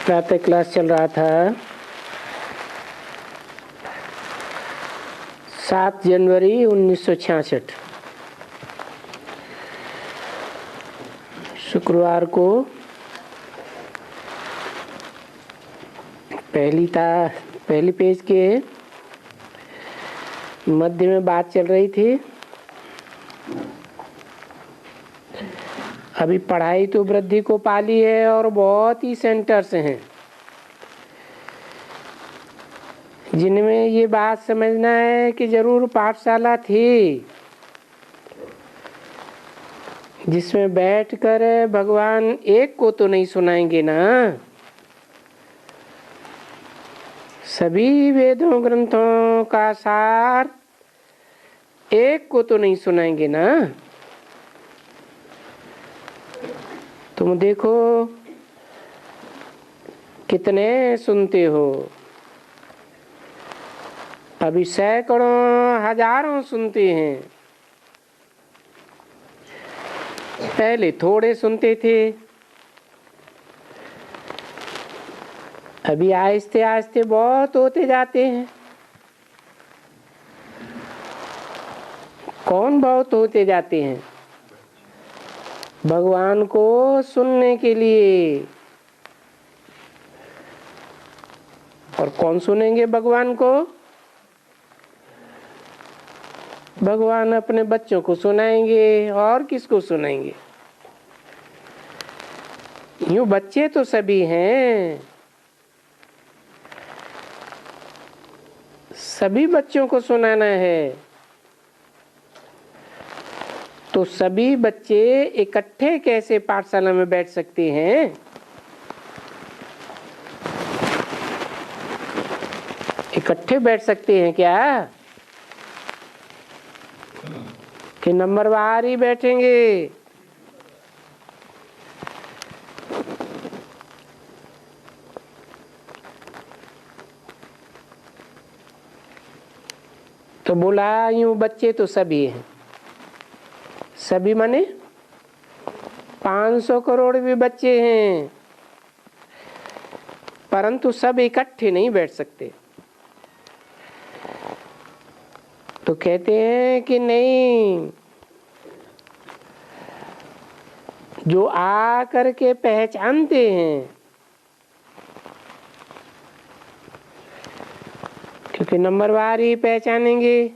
प्रातः क्लास चल रहा था 7 जनवरी 1966 शुक्रवार को पहली पेज के मध्य में बात चल रही थी। अभी पढ़ाई तो वृद्धि को पाली है और बहुत ही सेंटर्स हैं जिनमें ये बात समझना है कि जरूर पाठशाला थी जिसमें बैठकर भगवान एक को तो नहीं सुनाएंगे ना, सभी वेदों ग्रंथों का सार एक को तो नहीं सुनाएंगे ना। तुम देखो कितने सुनते हो, अभी सैकड़ों हजारों सुनते हैं। पहले थोड़े सुनते थे, अभी आहिस्ते आहिस्ते बहुत होते जाते हैं। कौन बहुत होते जाते हैं? भगवान को सुनने के लिए। और कौन सुनेंगे भगवान को? भगवान अपने बच्चों को सुनाएंगे और किसको सुनाएंगे? यूं बच्चे तो सभी हैं, सभी बच्चों को सुनाना है। तो सभी बच्चे इकट्ठे कैसे पाठशाला में बैठ सकते हैं? इकट्ठे बैठ सकते हैं क्या कि नंबरवार ही बैठेंगे? तो बोला यूं बच्चे तो सभी हैं, सभी माने 500 करोड़ भी बच्चे हैं, परंतु सब इकट्ठे नहीं बैठ सकते। तो कहते हैं कि नहीं, जो आ करके पहचानते हैं, क्योंकि नंबरवार ही पहचानेंगे,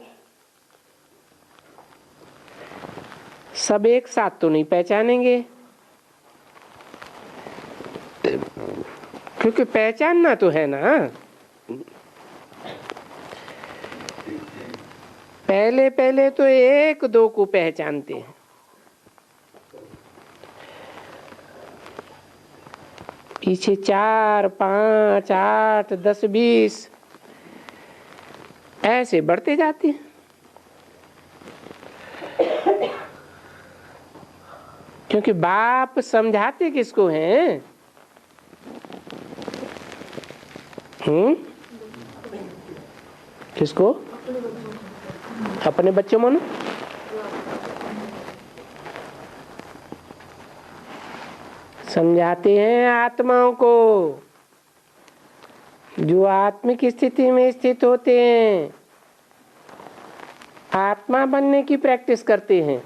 सब एक साथ तो नहीं पहचानेंगे, क्योंकि पहचानना तो है ना। पहले पहले तो एक दो को पहचानते हैं, पीछे 4, 5, 8, 10, 20 ऐसे बढ़ते जाते हैं। क्योंकि बाप समझाते किसको हैं? किसको? अपने बच्चों में। समझाते हैं आत्माओं को, जो आत्मिक स्थिति में स्थित होते हैं, आत्मा बनने की प्रैक्टिस करते हैं।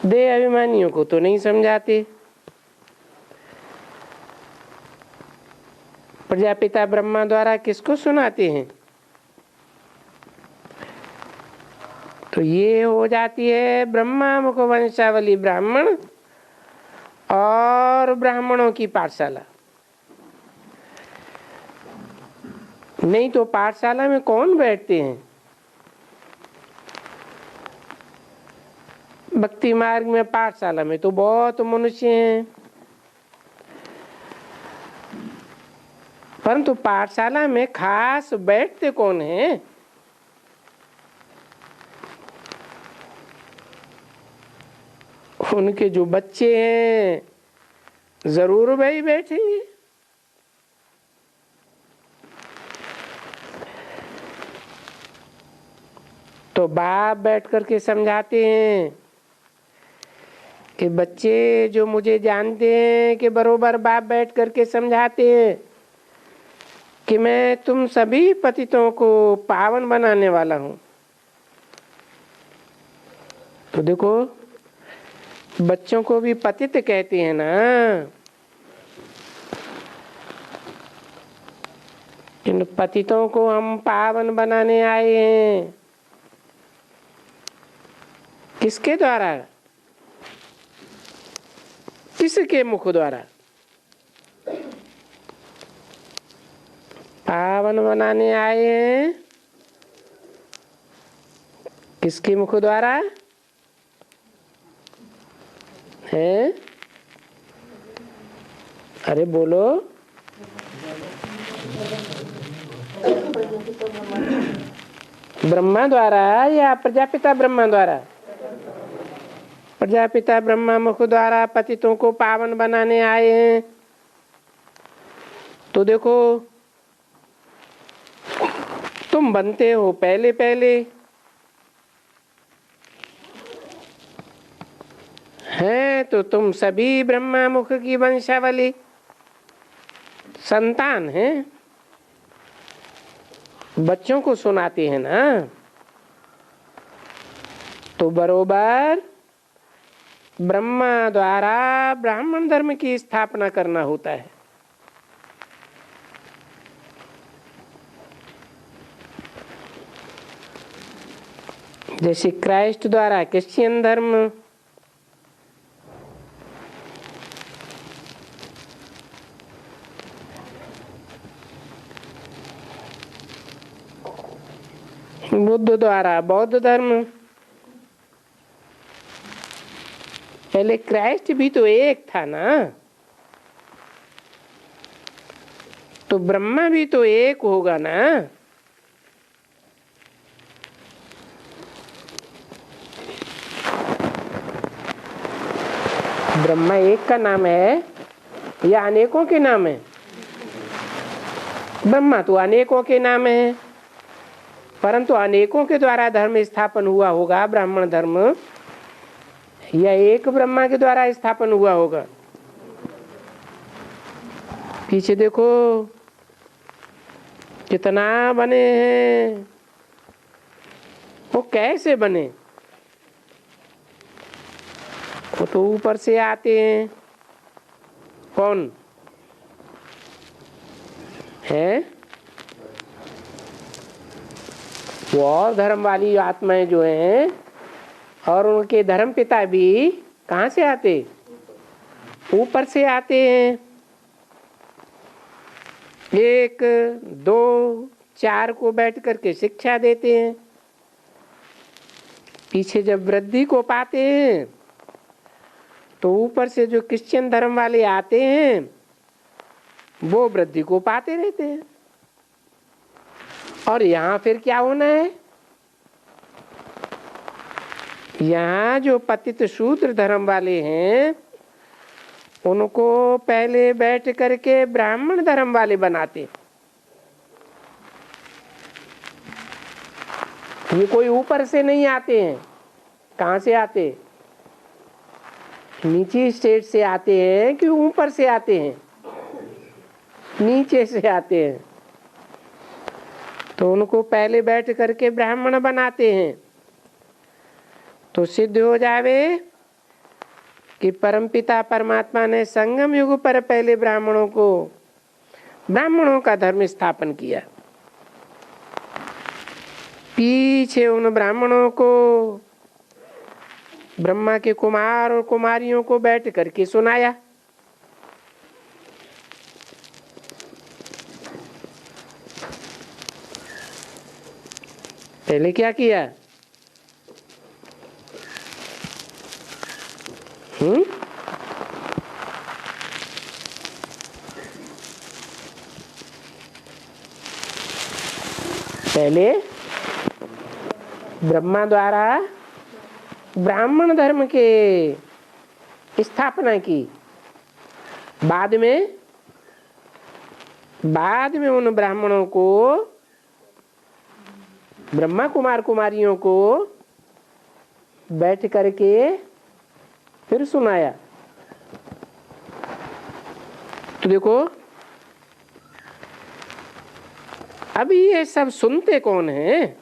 देह अभिमानियों को तो नहीं समझाते। प्रजापिता ब्रह्मा द्वारा किसको सुनाते हैं? तो ये हो जाती है ब्रह्मा मुख वंशावली ब्राह्मण और ब्राह्मणों की पाठशाला। नहीं तो पाठशाला में कौन बैठते हैं? भक्ति मार्ग में पाठशाला में तो बहुत मनुष्य हैं, परंतु पाठशाला में खास बैठते कौन हैं? उनके जो बच्चे हैं जरूर वही बैठेंगे। तो बाप बैठ करके समझाते हैं कि बच्चे जो मुझे जानते हैं कि बरोबर बाप बैठ करके समझाते हैं कि मैं तुम सभी पतितों को पावन बनाने वाला हूं। तो देखो बच्चों को भी पतित कहते हैं ना, इन पतितों को हम पावन बनाने आए हैं। किसके द्वारा? किसके मुख द्वारा? पावन बनाने आए हैं किसके मुख द्वारा है? अरे बोलो। ब्रह्मा द्वारा या प्रजापिता ब्रह्मा द्वारा? प्रजापिता ब्रह्मा मुख द्वारा पतितों को पावन बनाने आए हैं। तो देखो तुम बनते हो पहले पहले हैं, तो तुम सभी ब्रह्मा मुख की वंशावली संतान हैं। बच्चों को सुनाते हैं ना, तो बरोबर ब्रह्मा द्वारा ब्राह्मण धर्म की स्थापना करना होता है। जैसे क्राइस्ट द्वारा क्रिश्चियन धर्म, बुद्ध द्वारा बौद्ध धर्म। पहले क्राइस्ट भी तो एक था ना, तो ब्रह्मा भी तो एक होगा ना। ब्रह्मा एक का नाम है या अनेकों के नाम है? ब्रह्मा तो अनेकों के नाम है, परंतु अनेकों के द्वारा धर्म स्थापन हुआ होगा ब्राह्मण धर्म, या एक ब्रह्मा के द्वारा स्थापन हुआ होगा? पीछे देखो कितना बने हैं, वो कैसे बने? वो तो ऊपर से आते हैं। कौन है? वो और धर्म वाली आत्माएं जो हैं, और उनके धर्म पिता भी कहाँ से आते? ऊपर से आते हैं। 1, 2, 4 को बैठ करके शिक्षा देते हैं। पीछे जब वृद्धि को पाते हैं तो ऊपर से जो क्रिश्चियन धर्म वाले आते हैं वो वृद्धि को पाते रहते हैं। और यहाँ फिर क्या होना है? यहाँ जो पतित शूद्र धर्म वाले हैं उनको पहले बैठ करके ब्राह्मण धर्म वाले बनाते। ये कोई ऊपर से नहीं आते हैं। कहाँ से आते? नीचे स्टेट से आते हैं कि ऊपर से आते हैं? नीचे से आते हैं। तो उनको पहले बैठ करके ब्राह्मण बनाते हैं। तो सिद्ध हो जावे कि परमपिता परमात्मा ने संगम युग पर पहले ब्राह्मणों का धर्म स्थापन किया। पीछे उन ब्राह्मणों को ब्रह्मा के कुमार और कुमारियों को बैठ करके सुनाया। पहले क्या किया? पहले ब्रह्मा द्वारा ब्राह्मण धर्म के स्थापना की, बाद में उन ब्राह्मणों को, ब्रह्मा कुमार कुमारियों को बैठ करके फिर सुनाया। तो देखो अभी ये सब सुनते कौन है?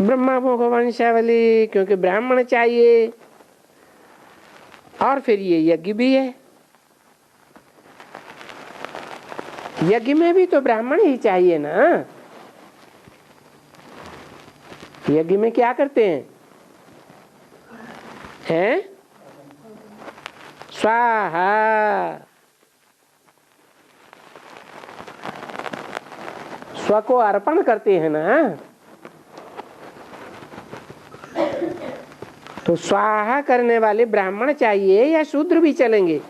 ब्रह्मा मुख वंशावली, क्योंकि ब्राह्मण चाहिए। और फिर ये यज्ञ भी है, यज्ञ में भी तो ब्राह्मण ही चाहिए ना। यज्ञ में क्या करते हैं? हैं? स्वाहा, स्व को अर्पण करते हैं ना। तो स्वाहा करने वाले ब्राह्मण चाहिए या शूद्र भी चलेंगे?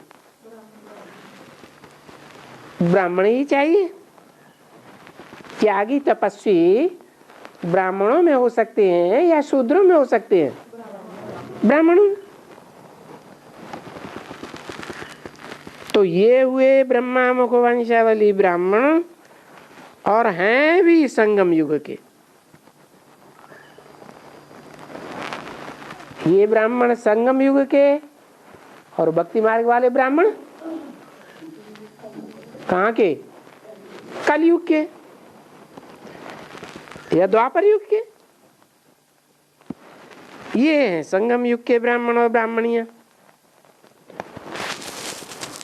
ब्राह्मण ही चाहिए। त्यागी तपस्वी ब्राह्मणों में हो सकते हैं या शूद्रों में हो सकते हैं? ब्राह्मणों। तो ये हुए ब्रह्मा मुख वंशावली ब्राह्मण, और हैं भी संगम युग के। ये ब्राह्मण संगम युग के, और भक्ति मार्ग वाले ब्राह्मण कहाँ के? कलयुग के या द्वापर युग के। ये हैं संगम युग के ब्राह्मण और ब्राह्मणियां।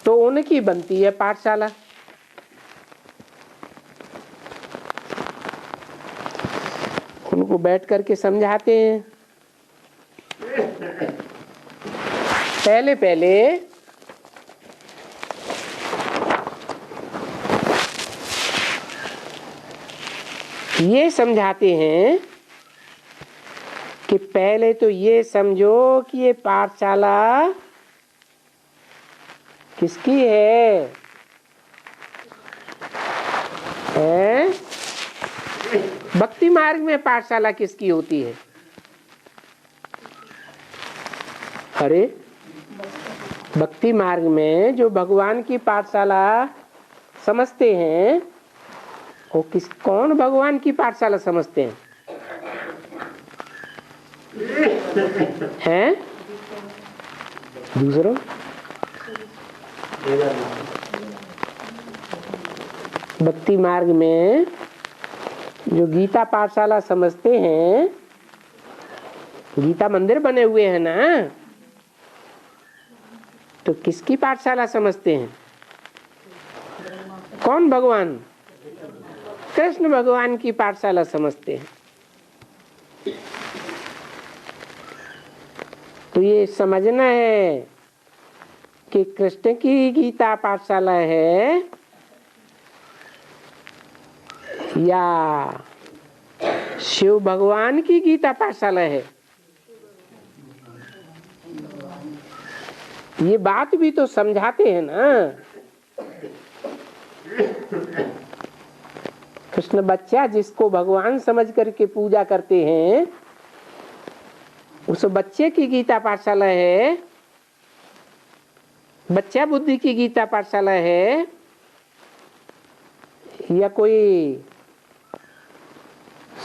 तो उनकी बनती है पाठशाला। उनको बैठ करके समझाते हैं। पहले पहले ये समझाते हैं कि पहले तो ये समझो कि ये पाठशाला किसकी है? भक्ति मार्ग में पाठशाला किसकी होती है? अरे भक्ति मार्ग में जो भगवान की पाठशाला समझते हैं, वो कौन भगवान की पाठशाला समझते हैं? हैं? दूसरों? भक्ति मार्ग में जो गीता पाठशाला समझते हैं, गीता मंदिर बने हुए हैं ना, तो किसकी पाठशाला समझते हैं? कौन भगवान? कृष्ण भगवान की पाठशाला समझते हैं। तो ये समझना है कि कृष्ण की गीता पाठशाला है या शिव भगवान की गीता पाठशाला है। ये बात भी तो समझाते हैं ना। कृष्ण बच्चा जिसको भगवान समझ करके पूजा करते हैं, उस बच्चे की गीता पाठशाला है, बच्चा बुद्धि की गीता पाठशाला है, या कोई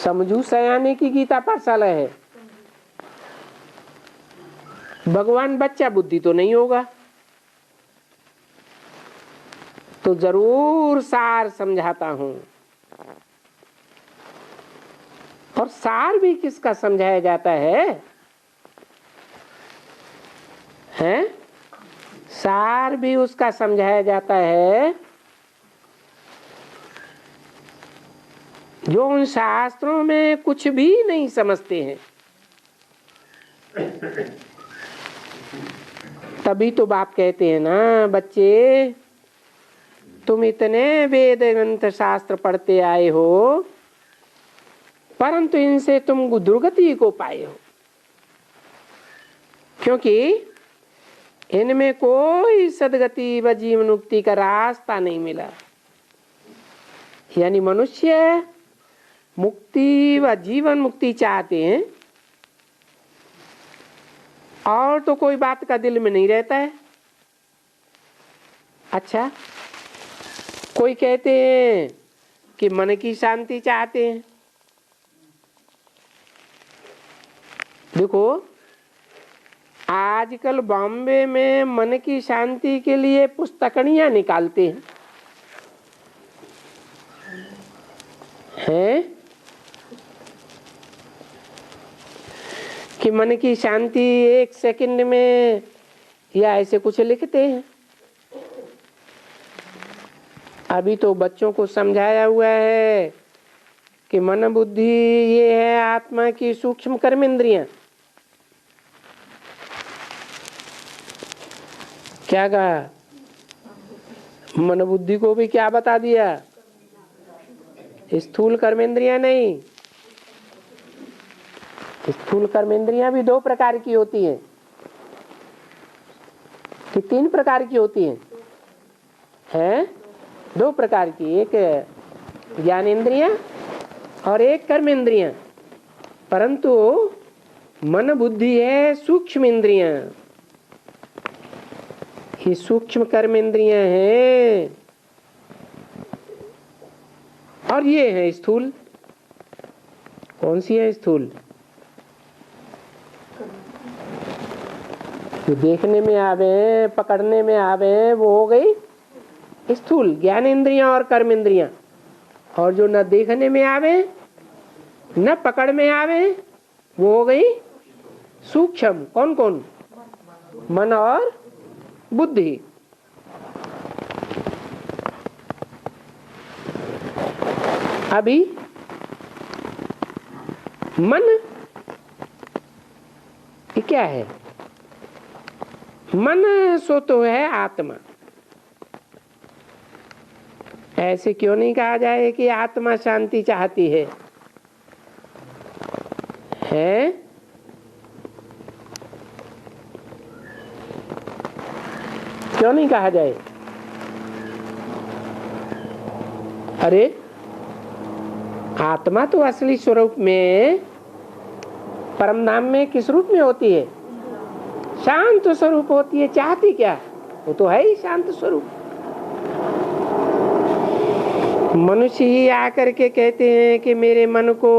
समझू सयाने की गीता पाठशाला है? भगवान बच्चा बुद्धि तो नहीं होगा। तो जरूर सार समझाता हूं। और सार भी किसका समझाया जाता है? हैं? सार भी उसका समझाया जाता है जो उन शास्त्रों में कुछ भी नहीं समझते हैं। तभी तो बाप कहते हैं ना, बच्चे तुम इतने वेद ग्रंथ शास्त्र पढ़ते आए हो, परंतु इनसे तुम दुर्गति को पाए हो, क्योंकि इनमें कोई सदगति व जीवन मुक्ति का रास्ता नहीं मिला। यानी मनुष्य मुक्ति व जीवन मुक्ति चाहते हैं, और तो कोई बात का दिल में नहीं रहता है। अच्छा, कोई कहते हैं कि मन की शांति चाहते हैं, देखो आजकल बॉम्बे में मन की शांति के लिए पुस्तकनियां निकालते हैं कि मन की शांति 1 सेकंड में, या ऐसे कुछ लिखते हैं। अभी तो बच्चों को समझाया हुआ है कि मन बुद्धि ये है आत्मा की सूक्ष्म कर्मेंद्रियां। क्या कहा? मन बुद्धि को भी क्या बता दिया? स्थूल कर्मेंद्रियां नहीं, स्थूल कर्मेंद्रियां भी 2 प्रकार की होती हैं कि 3 प्रकार की होती हैं? 2 प्रकार की, एक ज्ञानेंद्रियां और एक कर्मेंद्रियां। परंतु मन बुद्धि है सूक्ष्म इंद्रियां, ये सूक्ष्म कर्मेंद्रियां हैं, और ये है स्थूल। कौन सी है स्थूल? जो देखने में आवे, पकड़ने में आवे, वो हो गई स्थूल ज्ञानेंद्रियां और कर्मेंद्रियां। और जो न देखने में आवे न पकड़ में आवे, वो हो गई सूक्ष्म। कौन कौन? मन और बुद्धि। अभी मन ये क्या है? मन सो तो है आत्मा। ऐसे क्यों नहीं कहा जाए कि आत्मा शांति चाहती है? क्यों नहीं कहा जाए? अरे आत्मा तो असली स्वरूप में परम धाम में किस रूप में होती है? शांत स्वरूप होती है। चाहती क्या? वो तो है ही शांत स्वरूप। मनुष्य ही आकर के कहते हैं कि मेरे मन को,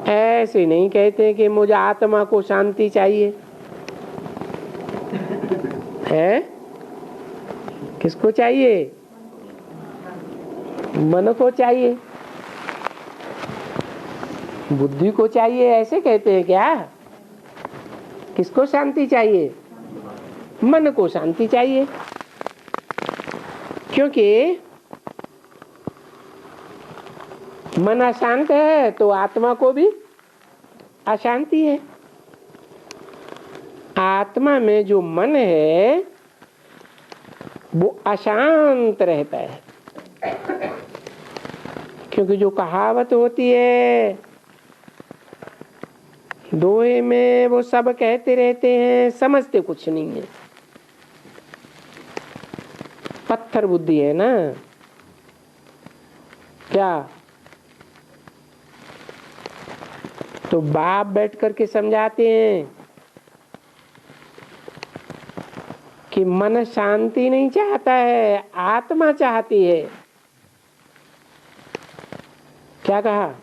ऐसे नहीं कहते कि मुझे आत्मा को शांति चाहिए। है? किसको चाहिए? मन को चाहिए, बुद्धि को चाहिए, ऐसे कहते हैं क्या? किसको शांति चाहिए? मन को शांति चाहिए। क्योंकि मन अशांत है तो आत्मा को भी अशांति है। आत्मा में जो मन है वो अशांत रहता है। क्योंकि जो कहावत होती है, दोहे में वो सब कहते रहते हैं, समझते कुछ नहीं है। पत्थर बुद्धि है ना क्या? तो बाप बैठ करके समझाते हैं कि मन शांति नहीं चाहता है, आत्मा चाहती है। क्या कहा?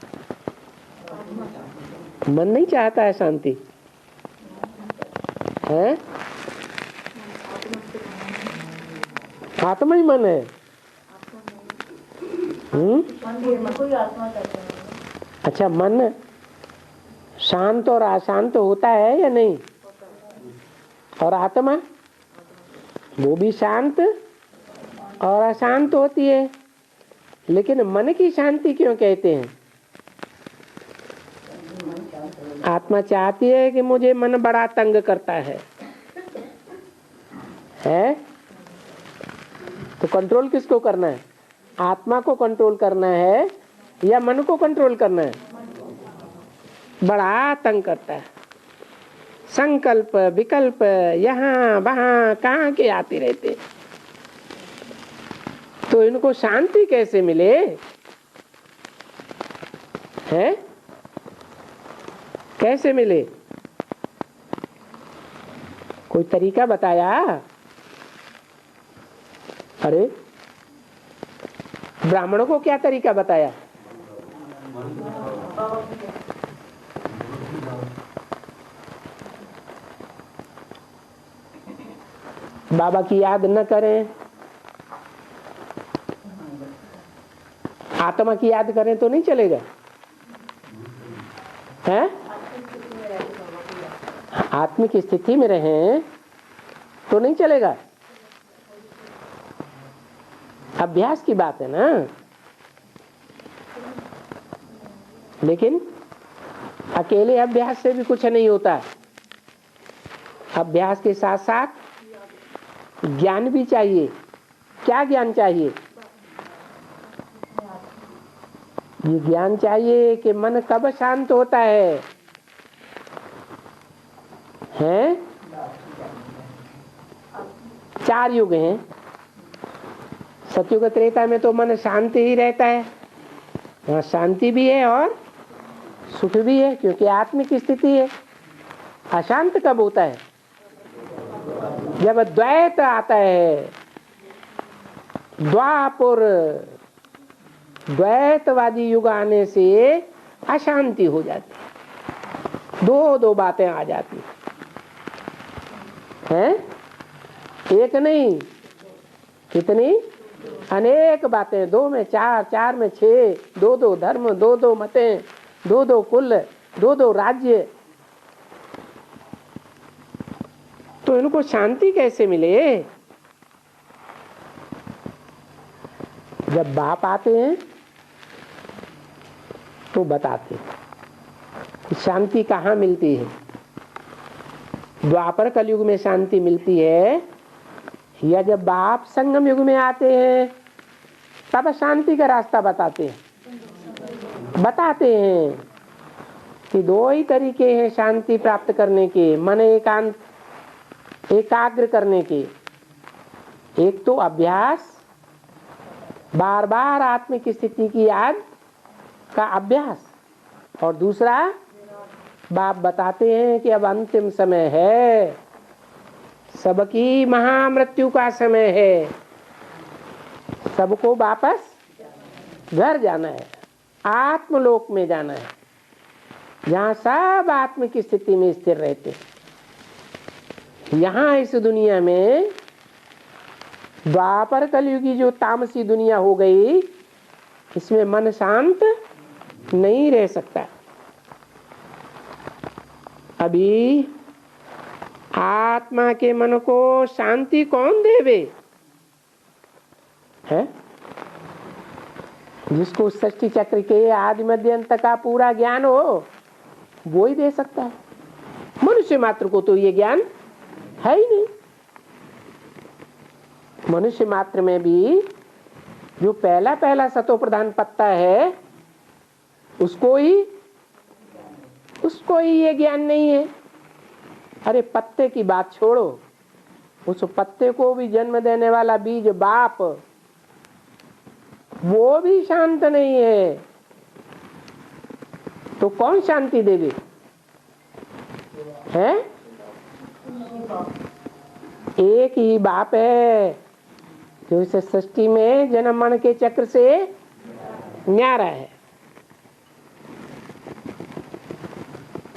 मन नहीं चाहता है शांति है? आत्मा ही मन है। अच्छा, मन शांत और अशांत होता है या नहीं? और आत्मा वो भी शांत और अशांत होती है। लेकिन मन की शांति क्यों कहते हैं? आत्मा चाहती है कि मुझे मन बड़ा तंग करता है? तो कंट्रोल किसको करना है? आत्मा को कंट्रोल करना है या मन को कंट्रोल करना है? बड़ा तंग करता है। संकल्प विकल्प यहाँ वहाँ कहाँ के आते रहते। तो इनको शांति कैसे मिले? है? कैसे मिले? कोई तरीका बताया? अरे ब्राह्मणों को क्या तरीका बताया? बाबा की याद न करें, आत्मा की याद करें तो नहीं चलेगा, हैं? आत्मिक स्थिति में रहें तो नहीं चलेगा। अभ्यास की बात है ना। लेकिन अकेले अभ्यास से भी कुछ नहीं होता। अभ्यास के साथ साथ ज्ञान भी चाहिए। क्या ज्ञान चाहिए? ये ज्ञान चाहिए कि मन कब शांत होता है, हैं? 4 युग हैं। सतयुग त्रेता में तो मन शांत ही रहता है, वहाँ शांति भी है और सुख भी है, क्योंकि आत्मिक स्थिति है। अशांत कब होता है? जब द्वैत आता है। द्वापर द्वैतवादी युग आने से अशांति हो जाती है, दो बातें आ जाती हैं। एक नहीं, कितनी अनेक बातें। 2 में 4, 4 में 6, 2 धर्म, 2 मतें, 2 कुल, 2 राज्य। तो इनको शांति कैसे मिले? जब बाप आते हैं तो बताते हैं शांति कहाँ मिलती है। द्वापर कलयुग में शांति मिलती है, या जब बाप संगम युग में आते हैं तब शांति का रास्ता बताते हैं कि 2 ही तरीके हैं शांति प्राप्त करने के, मन एकाग्र करने के। एक तो अभ्यास, बार बार आत्मिक स्थिति की याद का अभ्यास, और दूसरा बाप बताते हैं कि अब अंतिम समय है, सबकी महामृत्यु का समय है, सबको वापस घर जाना है, आत्मलोक में जाना है, जहाँ सब आत्मिक स्थिति में स्थिर रहते। यहाँ इस दुनिया में द्वापर कलयुगी जो तामसी दुनिया हो गई, इसमें मन शांत नहीं रह सकता। अभी आत्मा के मन को शांति कौन देवे? है जिसको सृष्टि चक्र के आदि मध्य अंत का पूरा ज्ञान हो, वो ही दे सकता है। मनुष्य मात्र को तो ये ज्ञान है ही नहीं। मनुष्य मात्र में भी जो पहला सतो प्रधान पत्ता है, उसको ही ये ज्ञान नहीं है। अरे पत्ते की बात छोड़ो, उस पत्ते को भी जन्म देने वाला बीज बाप, वो भी शांत नहीं है, तो कौन शांति देवे? है एक ही बाप है जो इस सृष्टि में जन्म मरण के चक्र से न्यारा है।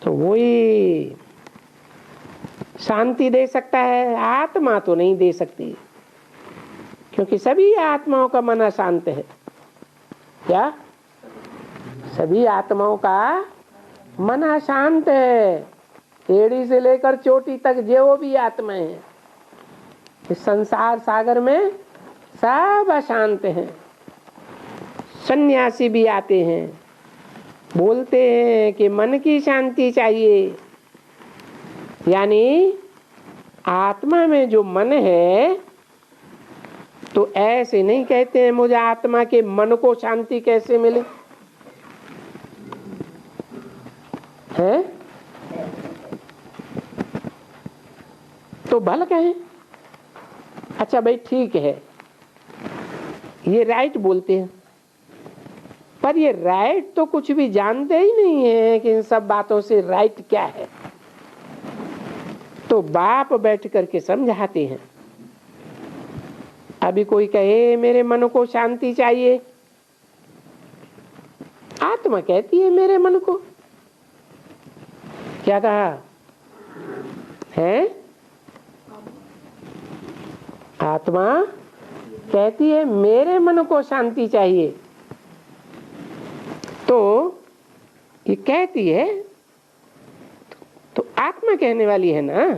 तो वही शांति दे सकता है, आत्मा तो नहीं दे सकती, क्योंकि सभी आत्माओं का मन अशांत है। क्या? सभी आत्माओं का मन अशांत है। एड़ी से लेकर चोटी तक जो भी आत्मा है इस संसार सागर में सब अशांत हैं। सन्यासी भी आते हैं, बोलते हैं कि मन की शांति चाहिए, यानी आत्मा में जो मन है, तो ऐसे नहीं कहते हैं मुझे आत्मा के मन को शांति कैसे मिले। है तो भल कहें, अच्छा भाई ठीक है, ये राइट बोलते हैं, पर ये राइट तो कुछ भी जानते ही नहीं है कि इन सब बातों से राइट क्या है। तो बाप बैठ करके समझाते हैं। अभी कोई कहे मेरे मन को शांति चाहिए, आत्मा कहती है मेरे मन को, क्या कहा है? आत्मा कहती है मेरे मन को शांति चाहिए, तो ये कहती है तो आत्मा कहने वाली है ना,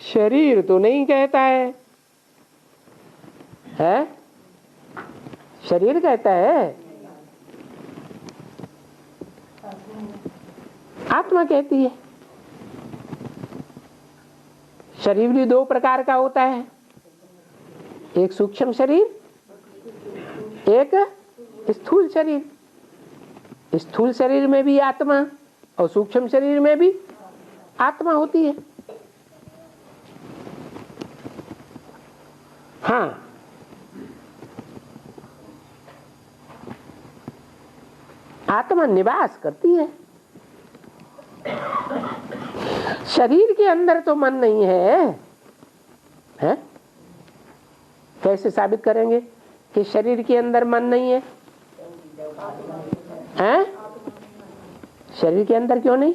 शरीर तो नहीं कहता है, शरीर कहता है, आत्मा कहती है। शरीर भी दो प्रकार का होता है, एक सूक्ष्म शरीर, एक स्थूल शरीर। स्थूल शरीर में भी आत्मा और सूक्ष्म शरीर में भी आत्मा होती है। हाँ, आत्मा निवास करती है। शरीर के अंदर तो मन नहीं है, कैसे साबित करेंगे कि शरीर के अंदर मन नहीं है? हैं? शरीर के अंदर क्यों नहीं?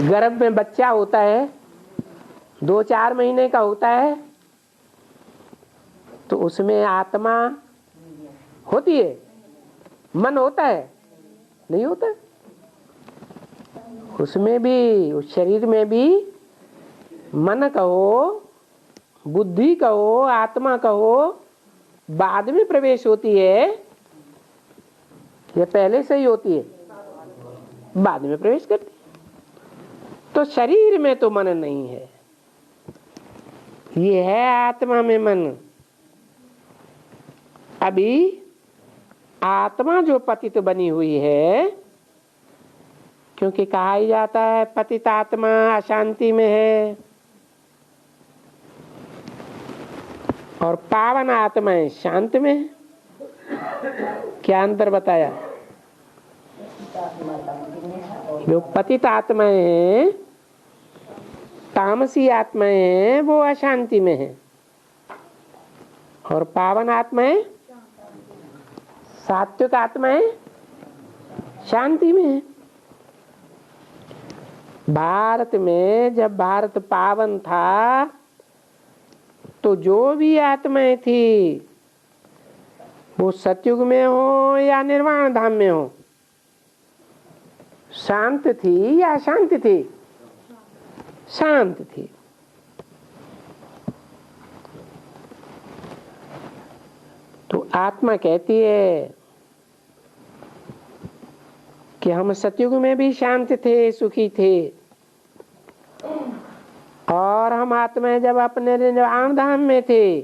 गर्भ में बच्चा होता है, 2-4 महीने का होता है, तो उसमें आत्मा होती है, मन होता है? नहीं होता। उसमें भी, उस शरीर में भी मन कहो, बुद्धि कहो, आत्मा कहो, बाद में प्रवेश होती है या पहले से ही होती है? बाद में प्रवेश करती है। तो शरीर में तो मन नहीं है, ये है आत्मा में मन। अभी आत्मा जो पतित बनी हुई है, क्योंकि कहा ही जाता है पतित आत्मा अशांति में है और पावन आत्माएं शांत में है। क्या अंतर बताया? जो पतित आत्माएं हैं, तामसी आत्माएं हैं, वो अशांति में है, और पावन आत्माएं, सात्विक आत्माएं शांति में है। भारत में जब भारत पावन था, तो जो भी आत्माएं थी, वो सतयुग में हो या निर्वाण धाम में हो, शांत थी या अशांत थी? शांत थी। तो आत्मा कहती है कि हम सतयुग में भी शांत थे, सुखी थे, और हम आत्माएं जब अपने निर्वाण धाम में थे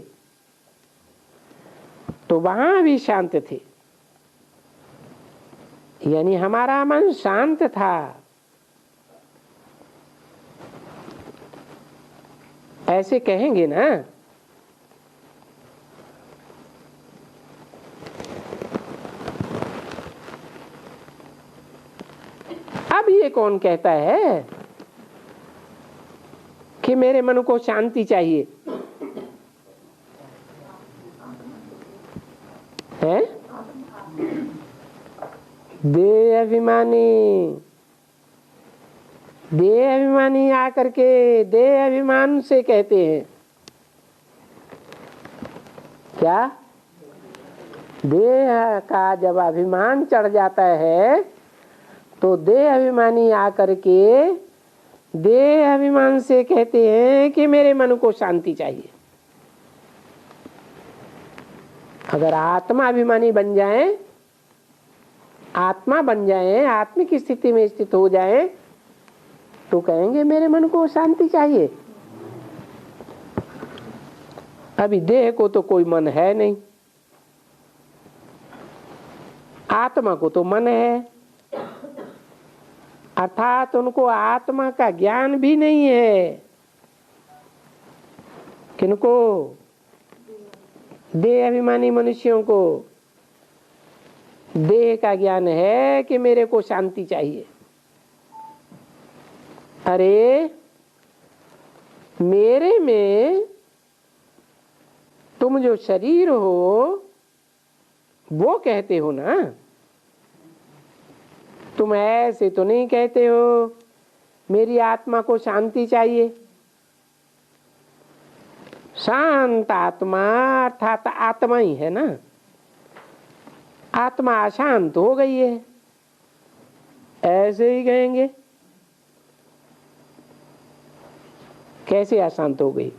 तो वहां भी शांत थे, यानी हमारा मन शांत था। ऐसे कहेंगे ना? अब ये कौन कहता है कि मेरे मन को शांति चाहिए? है देह अभिमानी, देह अभिमानी आकर के देह अभिमान से कहते हैं क्या? देह का जब अभिमान चढ़ जाता है तो देह अभिमानी आकर के देह अभिमान से कहते हैं कि मेरे मन को शांति चाहिए। अगर आत्मा अभिमानी बन जाए, आत्मा बन जाए, आत्मिक स्थिति में स्थित हो जाए, तो कहेंगे मेरे मन को शांति चाहिए। अभी देह को तो कोई मन है नहीं, आत्मा को तो मन है, अर्थात उनको आत्मा का ज्ञान भी नहीं है। किनको? देह अभिमानी मनुष्यों को देह का ज्ञान है कि मेरे को शांति चाहिए। अरे मेरे में तुम जो शरीर हो वो कहते हो ना, तुम ऐसे तो नहीं कहते हो मेरी आत्मा को शांति चाहिए। शांत आत्मा अर्थात आत्मा ही है ना। आत्मा अशांत हो गई है, ऐसे ही कहेंगे। कैसे अशांत हो गई?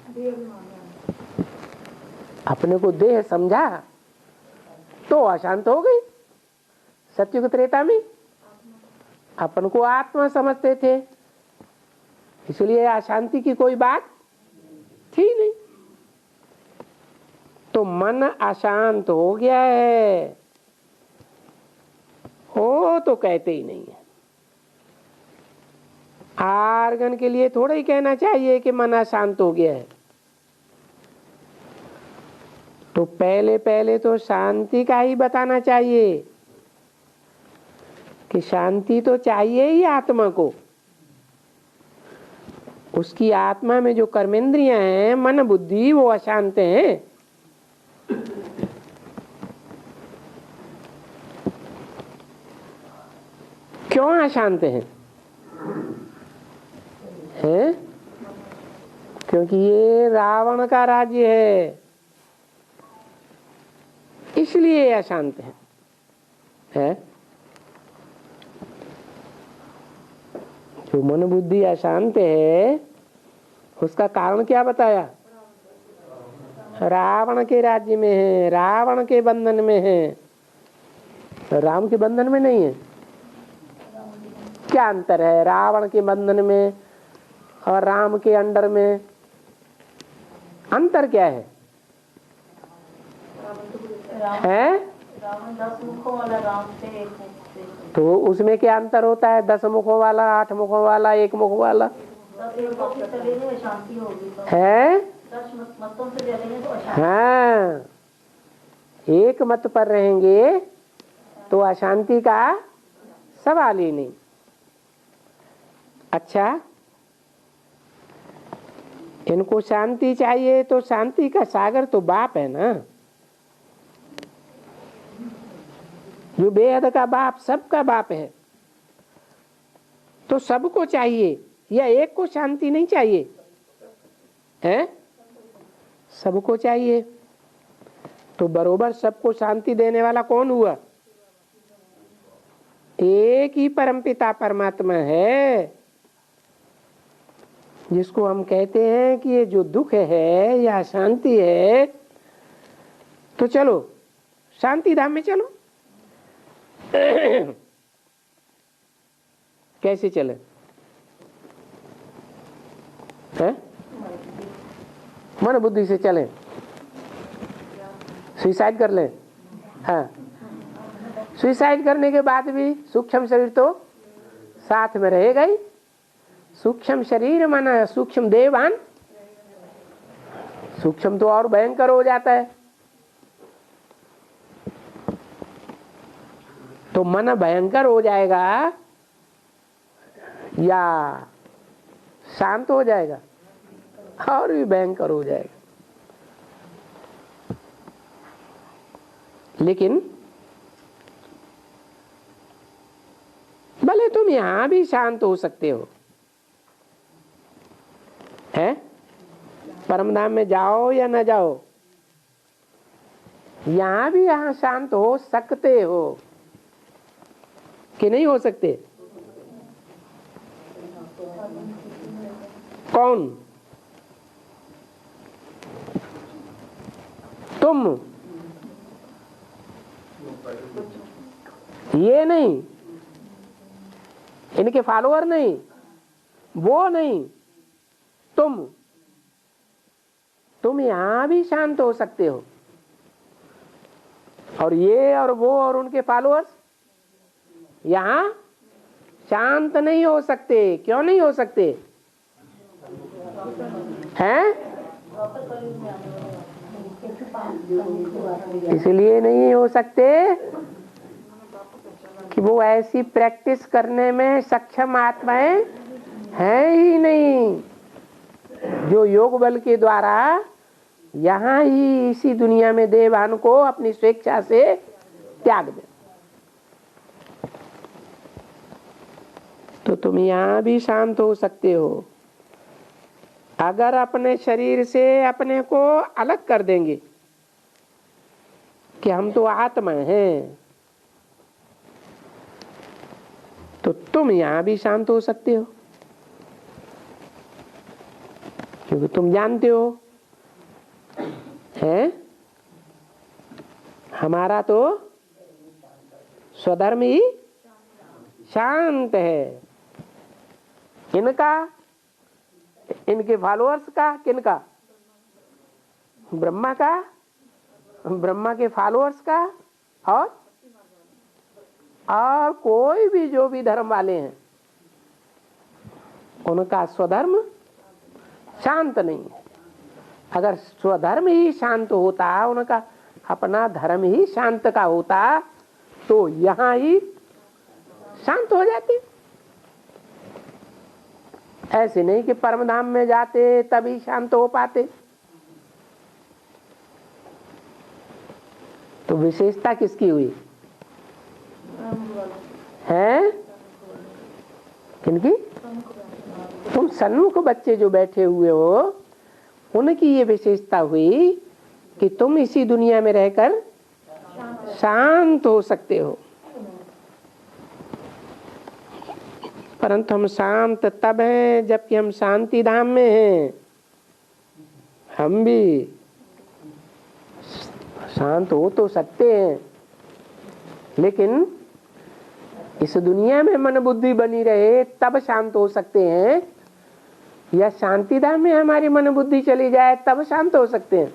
अपने को देह समझा तो अशांत हो गई। सत्युग त्रेता में अपन को आत्मा समझते थे, इसलिए अशांति की कोई बात थी नहीं। तो मन अशांत हो गया है, हो तो कहते ही नहीं है। आर्गन के लिए थोड़ा ही कहना चाहिए कि मन अशांत हो गया है। तो पहले पहले तो शांति का ही बताना चाहिए कि शांति तो चाहिए ही आत्मा को। उसकी आत्मा में जो कर्मेंद्रियां हैं, मन बुद्धि, वो अशांत हैं। क्यों अशांत हैं? क्योंकि ये रावण का राज्य है, इसलिए अशांत है? जो मन बुद्धि अशांत है उसका कारण क्या बताया? रावण के राज्य में है, रावण के बंधन में है, राम के बंधन में नहीं है। क्या अंतर है रावण के बंधन में और राम के अंडर में? अंतर क्या है? रावण 10 मुखों वाला, राम से 1 मुख से। तो उसमें क्या अंतर होता है? 10 मुखों वाला, 8 मुखों वाला, 1 मुख वाला शांति होगी है। 10 मतों से चलेंगे तो अशांति। हाँ, एक मत पर रहेंगे तो अशांति का सवाल ही नहीं। अच्छा, इनको शांति चाहिए तो शांति का सागर तो बाप है ना, जो बेहद का बाप, सबका बाप है। तो सबको चाहिए, या एक को शांति नहीं चाहिए है? सबको चाहिए। तो बरोबर सबको शांति देने वाला कौन हुआ? एक ही परमपिता परमात्मा है, जिसको हम कहते हैं कि ये जो दुख है या शांति है, तो चलो शांति धाम में चलो। कैसे चले? है? मन बुद्धि से चले, सुसाइड कर लें। हाँ, सुसाइड करने के बाद भी सूक्ष्म शरीर तो साथ में रहेगा ही। सूक्ष्म शरीर माना सूक्ष्म देवान, सूक्ष्म तो और भयंकर हो जाता है। तो मन भयंकर हो जाएगा या शांत हो जाएगा? और भी भयंकर हो जाएगा। लेकिन भले तुम यहां भी शांत हो सकते हो, है? परमधाम में जाओ या न जाओ, यहां भी यहां शांत हो सकते हो कि नहीं हो सकते? कौन? तुम? ये नहीं, इनके फॉलोअर नहीं, वो नहीं, तुम यहां भी शांत हो सकते हो। और ये और वो और उनके फॉलोअर्स यहां शांत नहीं हो सकते। क्यों नहीं हो सकते हैं? इसलिए नहीं हो सकते कि वो ऐसी प्रैक्टिस करने में सक्षम आत्माएं हैं ही नहीं, जो योग बल के द्वारा यहाँ ही इसी दुनिया में देवान को अपनी स्वेच्छा से त्याग दे। तो तुम यहां भी शांत हो सकते हो। अगर अपने शरीर से अपने को अलग कर देंगे कि हम तो आत्मा हैं, तो तुम यहां भी शांत हो सकते हो, क्योंकि तुम जानते हो है हमारा तो स्वधर्म ही शांत है। इनका, इनके फॉलोअर्स का, किनका? ब्रह्मा का, ब्रह्मा के फॉलोअर्स का, और कोई भी जो भी धर्म वाले हैं उनका स्वधर्म शांत नहीं है। अगर स्वधर्म ही शांत होता, उनका अपना धर्म ही शांत का होता, तो यहां ही शांत हो जाते। ऐसे नहीं कि परम धाम में जाते तभी शांत हो पाते। तो विशेषता किसकी हुई है? किनकी? तुम सन्मुख बच्चे जो बैठे हुए हो, उनकी ये विशेषता हुई कि तुम इसी दुनिया में रहकर शांत हो सकते हो। परंतु हम शांत तब हैं जबकि हम शांति धाम में हैं। हम भी शांत हो तो सकते हैं, लेकिन इस दुनिया में मन बुद्धि बनी रहे तब शांत हो सकते हैं, या शांति धाम में हमारी मन बुद्धि चली जाए तब शांत हो सकते हैं।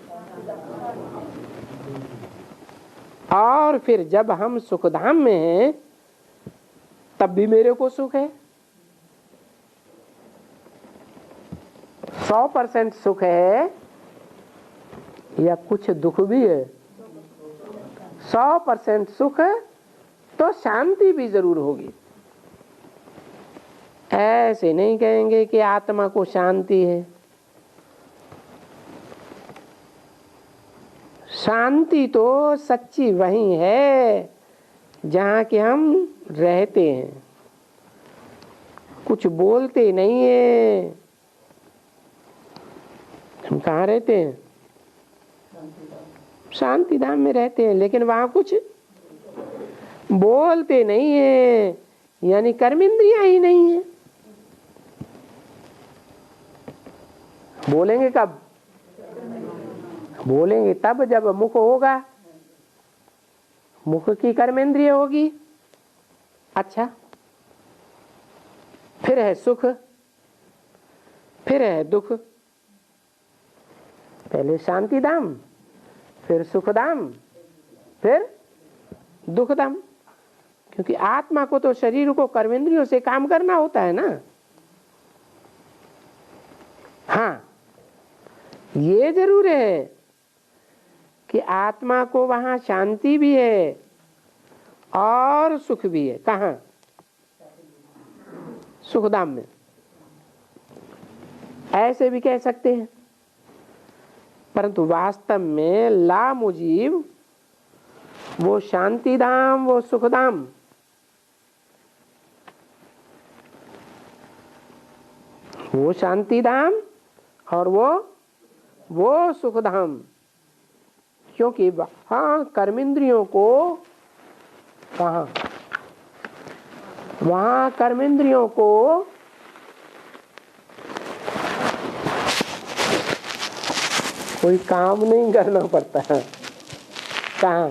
और फिर जब हम सुख धाम में हैं तब भी मेरे को सुख है, 100% सुख है, या कुछ दुख भी है? 100% सुख तो शांति भी जरूर होगी। ऐसे नहीं कहेंगे कि आत्मा को शांति है। शांति तो सच्ची वही है जहाँ के हम रहते हैं, कुछ बोलते नहीं है। हम कहाँ रहते हैं? शांति धाम में रहते हैं, लेकिन वहाँ कुछ बोलते नहीं है, यानी कर्म इंद्रियां ही नहीं है। बोलेंगे कब? बोलेंगे तब जब मुख होगा, मुख की कर्मेंद्रिय होगी। अच्छा, फिर है सुख, फिर है दुख। पहले शांति धाम, फिर सुख धाम, फिर दुख धाम। क्योंकि आत्मा को तो शरीर को कर्मेंद्रियों से काम करना होता है ना। हाँ, ये जरूर है कि आत्मा को वहां शांति भी है और सुख भी है। कहाँ? सुखधाम में। ऐसे भी कह सकते हैं, परंतु वास्तव में ला मुजीब वो शांति धाम, वो सुखधाम, वो शांति धाम और वो सुखधाम। क्योंकि वहां कर्मेंद्रियों को, कहा वहां कर्मेंद्रियों को कोई काम नहीं करना पड़ता है। कहा?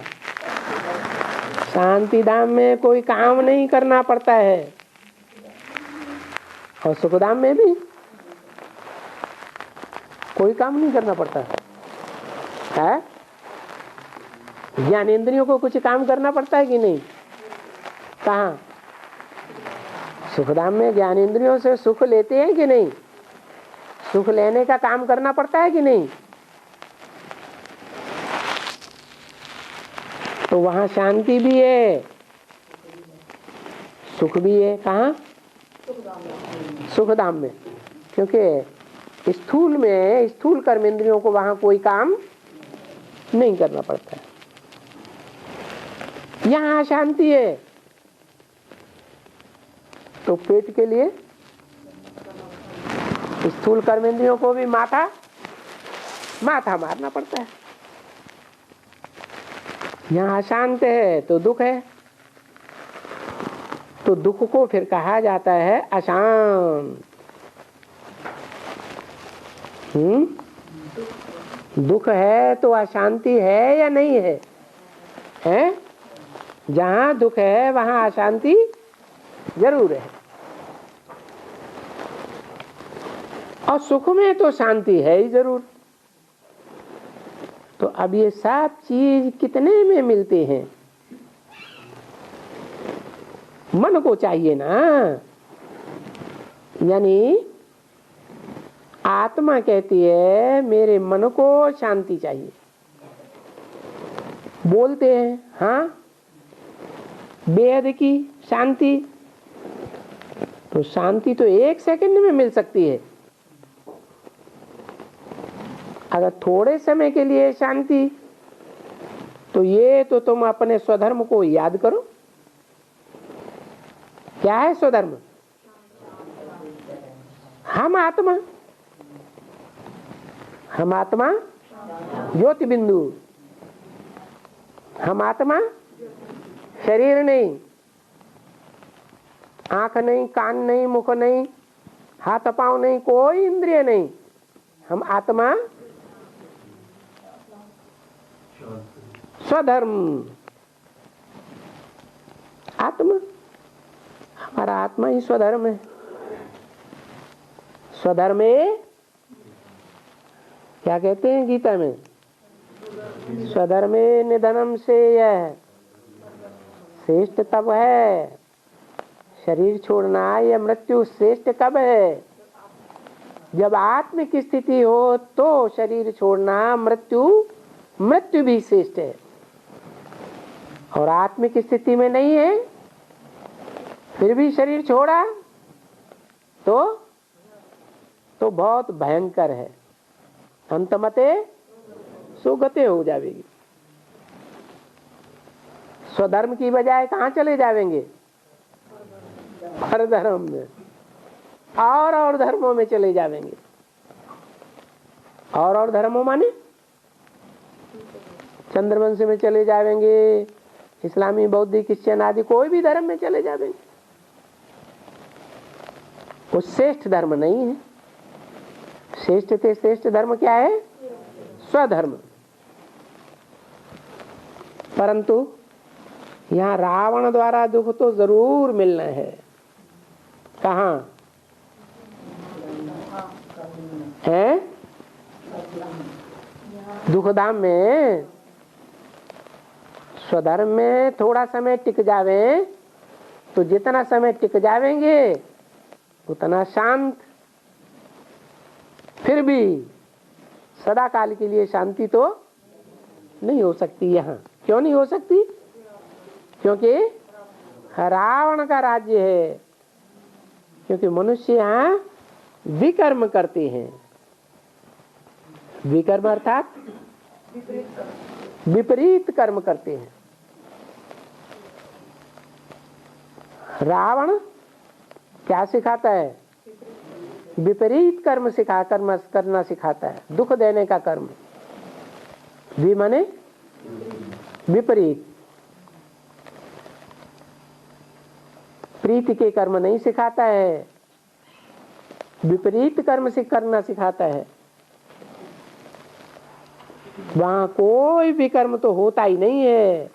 शांति धाम में कोई काम नहीं करना पड़ता है, और सुखधाम में भी कोई काम नहीं करना पड़ता है। ज्ञानेंद्रियों को कुछ काम करना पड़ता है कि नहीं? कहाँ? सुखधाम में ज्ञानेंद्रियों से सुख लेते हैं कि नहीं? सुख लेने का काम करना पड़ता है कि नहीं? तो वहां शांति भी है, सुख भी है। कहाँ? सुखधाम में। क्योंकि स्थूल में, स्थूल कर्मेंद्रियों को वहां कोई काम नहीं करना पड़ता है। यहाँ शांति है तो पेट के लिए स्थूल कर्मेंद्रियों को भी माथा मारना पड़ता है। यहाँ अशांत है तो दुख है, तो दुख को फिर कहा जाता है अशांत। दुख है तो अशांति है या नहीं है? है? जहाँ दुख है वहाँ अशांति जरूर है, और सुख में तो शांति है ही जरूर। तो अब ये सब चीज कितने में मिलते हैं? मन को चाहिए ना। यानी आत्मा कहती है मेरे मन को शांति चाहिए। बोलते हैं हाँ बेहद की शांति, तो शांति तो 1 सेकंड में मिल सकती है। अगर थोड़े समय के लिए शांति, तो ये तो तुम अपने स्वधर्म को याद करो। क्या है स्वधर्म? हम आत्मा ज्योति बिंदु, हम आत्मा शरीर नहीं, आंख नहीं, कान नहीं, मुख नहीं, हाथ पांव नहीं, कोई इंद्रिय नहीं। हम आत्मा स्वधर्म, आत्मा, हमारा आत्मा ही स्वधर्म है। स्वधर्मे क्या कहते हैं गीता में? स्वधर्मे निधनम से यह श्रेष्ठ तब है, शरीर छोड़ना या मृत्यु श्रेष्ठ कब है? जब आत्म की स्थिति हो तो शरीर छोड़ना मृत्यु भी श्रेष्ठ है, और आत्म की स्थिति में नहीं है फिर भी शरीर छोड़ा तो बहुत भयंकर है। अंतमते सुगते हो जाएगी। स्वधर्म की बजाय कहाँ चले जाएंगे? परधर्म में और धर्मों में चले जाएंगे। और धर्मों माने चंद्रवंश में चले जाएंगे, इस्लामी, बौद्धिक, क्रिश्चियन आदि कोई भी धर्म में चले जाएंगे। वो श्रेष्ठ धर्म नहीं है। श्रेष्ठ धर्म क्या है? स्वधर्म। परंतु यहाँ रावण द्वारा दुख तो जरूर मिलना है। कहाँ है? दुखधाम में। स्वधर्म में थोड़ा समय टिक जावे तो जितना समय टिक जावेंगे उतना शांत। फिर भी सदा काल के लिए शांति तो नहीं हो सकती यहाँ। क्यों नहीं हो सकती? क्योंकि रावण का राज्य है। क्योंकि मनुष्य यहाँ विकर्म करते हैं। विकर्म अर्थात विपरीत कर्म करते हैं। रावण क्या सिखाता है? विपरीत कर्म करना सिखाता है। दुख देने का कर्म। वि माने विपरीत। प्रीति के कर्म नहीं सिखाता है, विपरीत कर्म से करना सिखाता है। वहां कोई भी कर्म तो होता ही नहीं है।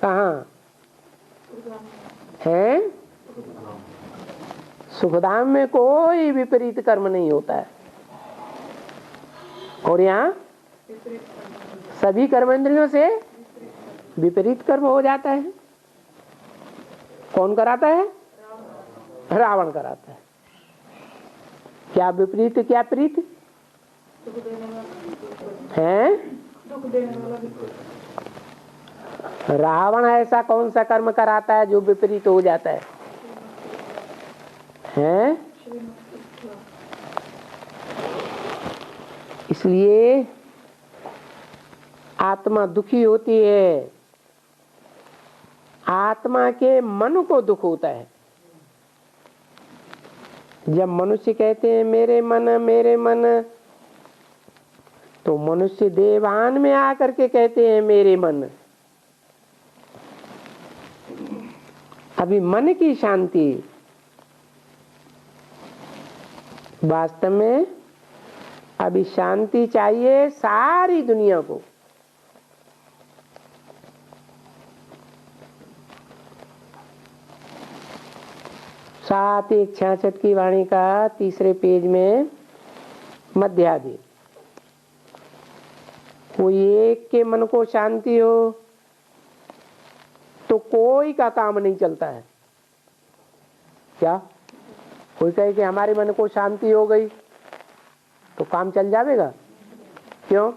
कहाँ है? सुखधाम में कोई विपरीत कर्म नहीं होता है, और यहाँ सभी कर्मेंद्रियों से विपरीत कर्म हो जाता है। कौन कराता है? रावण कराता है। क्या विपरीत क्या प्रीत है? रावण ऐसा कौन सा कर्म कराता है जो विपरीत हो जाता है? हैं? इसलिए आत्मा दुखी होती है। आत्मा के मन को दुख होता है। जब मनुष्य कहते हैं मेरे मन, तो मनुष्य देवान में आकर के कहते हैं मेरे मन। अभी मन की शांति, वास्तव में अभी शांति चाहिए सारी दुनिया को। सात 166 की वाणी का तीसरे पेज में मध्यादि, कोई एक के मन को शांति हो तो कोई का काम नहीं चलता है। क्या कोई कहे कि हमारे मन को शांति हो गई तो काम चल जाएगा? क्यों?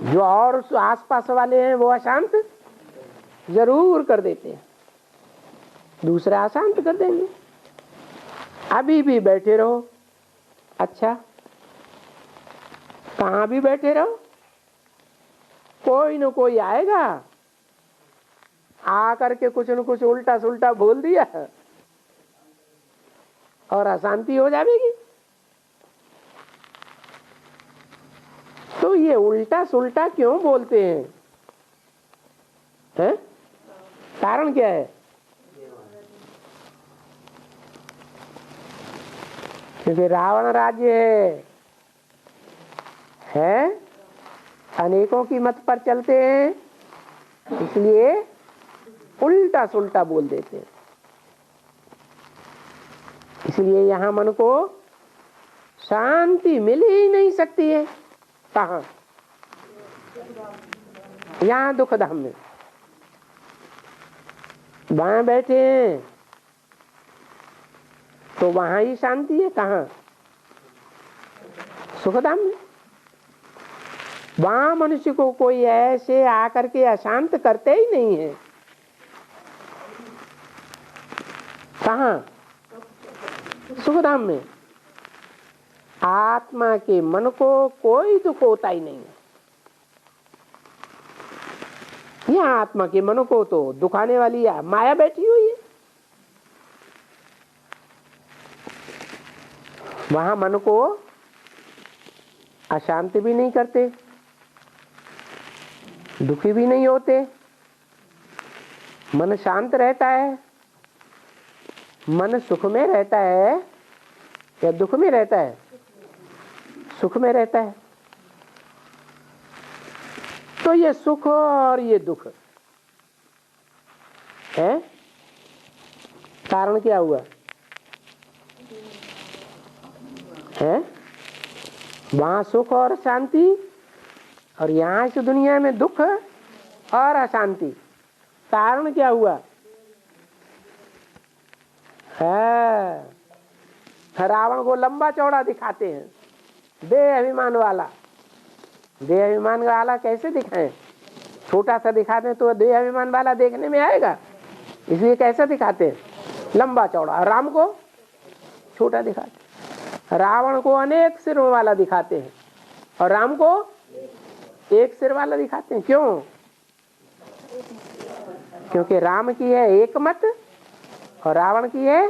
जो और आसपास वाले हैं वो अशांत जरूर कर देते हैं, दूसरा अशांत कर देंगे। अभी भी बैठे रहो, अच्छा कहाँ भी बैठे रहो, कोई न कोई आएगा आकर के कुछ न कुछ उल्टा सुल्टा बोल दिया और अशांति हो जाएगी। तो ये उल्टा सुल्टा क्यों बोलते हैं? हैं? कारण क्या है? क्योंकि रावण राज्य है, अनेकों की मत पर चलते हैं, इसलिए उल्टा सुल्टा बोल देते हैं। इसलिए यहां मन को शांति मिल ही नहीं सकती है। कहां? यहां दुख धाम में। वहां बैठे हैं तो वहां ही शांति है। कहां? सुखधाम में। वहां मनुष्य को कोई ऐसे आकर के अशांत करते ही नहीं है। कहां? सुखधाम में। आत्मा के मन को कोई दुख होता ही नहीं है। यहाँ आत्मा के मन को तो दुखाने वाली माया बैठी हुई है। वहां मन को अशांत भी नहीं करते, दुखी भी नहीं होते, मन शांत रहता है। मन सुख में रहता है या दुख में रहता है? सुख में रहता है। तो ये सुख और ये दुख है, कारण क्या हुआ है? वहां सुख और शांति और यहां इस दुनिया में दुख और अशांति। कारण क्या हुआ है? रावण को लंबा चौड़ा दिखाते हैं, देह अभिमान वाला। देह अभिमान वाला कैसे दिखाएं? छोटा सा दिखाते हैं तो देह अभिमान वाला देखने में आएगा, इसलिए कैसे दिखाते हैं? लंबा चौड़ा। राम को छोटा दिखाते हैं। रावण को अनेक सिरों वाला दिखाते हैं और राम को एक सिर वाला दिखाते हैं। क्यों? क्योंकि राम की है एक मत और रावण की है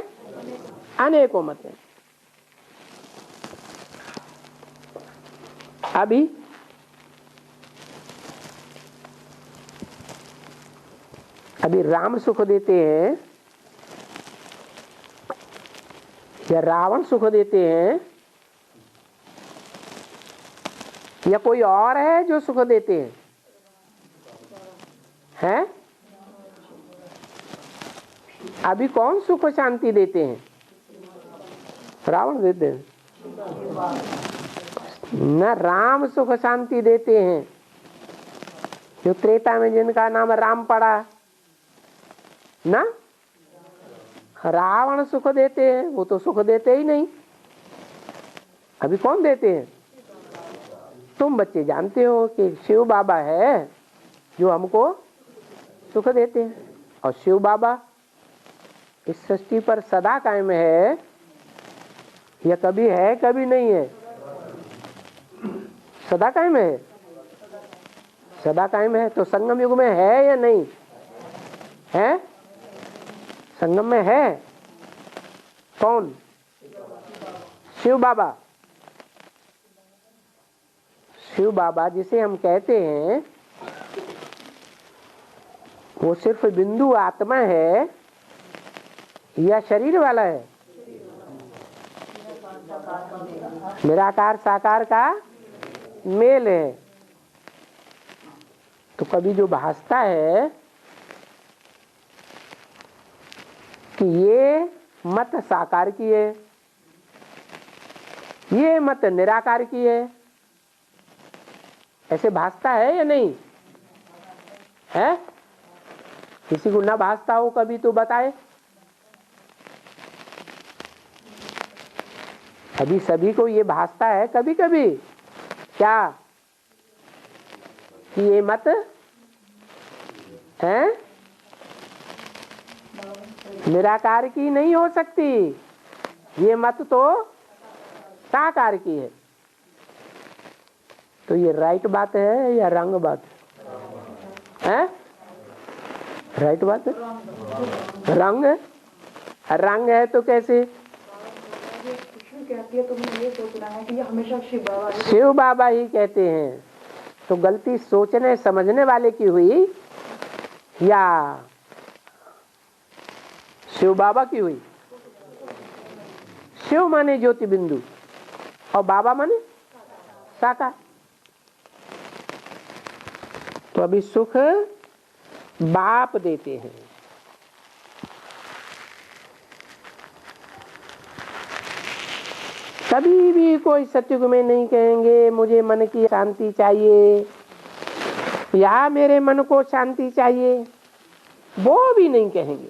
अनेकों मत है। अभी राम सुख देते हैं या रावण सुख देते हैं या कोई और है जो सुख देते हैं? हैं? अभी कौन सुख शांति देते हैं? रावण देते हैं न, राम सुख शांति देते हैं। जो त्रेता में जिनका नाम राम पड़ा ना, रावण सुख देते हैं, वो तो सुख देते ही नहीं। अभी कौन देते हैं? तुम बच्चे जानते हो कि शिव बाबा है जो हमको सुख देते हैं। और शिव बाबा इस सृष्टि पर सदा कायम है या कभी है कभी नहीं है? सदा कायम है। सदा कायम है तो संगम युग में है या नहीं है? संगम में है कौन? शिव बाबा, शिव बाबा जिसे हम कहते हैं वो सिर्फ बिंदु आत्मा है या शरीर वाला है? निराकार साकार का मेल है। तो कभी जो भासता है कि ये मत साकार की है, ये मत निराकार की है, ऐसे भासता है या नहीं है? किसी को ना भासता हो कभी तो बताए। अभी सभी को ये भासता है कभी कभी क्या कि ये मत है निराकार की नहीं हो सकती, ये मत तो साकार की है। तो ये राइट बात है या रंग बात है? राइट बात है, रंग है। रंग है तो कैसे? कहती है तो मुझे ये सोचना है कि ये हमेशा शिव बाबा ही कहते हैं। तो गलती सोचने समझने वाले की हुई या शिव बाबा की हुई? शिव माने ज्योति बिंदु और बाबा माने साकार। तो अभी सुख बाप देते हैं। कभी भी कोई सत्युग में नहीं कहेंगे मुझे मन की शांति चाहिए या मेरे मन को शांति चाहिए, वो भी नहीं कहेंगे,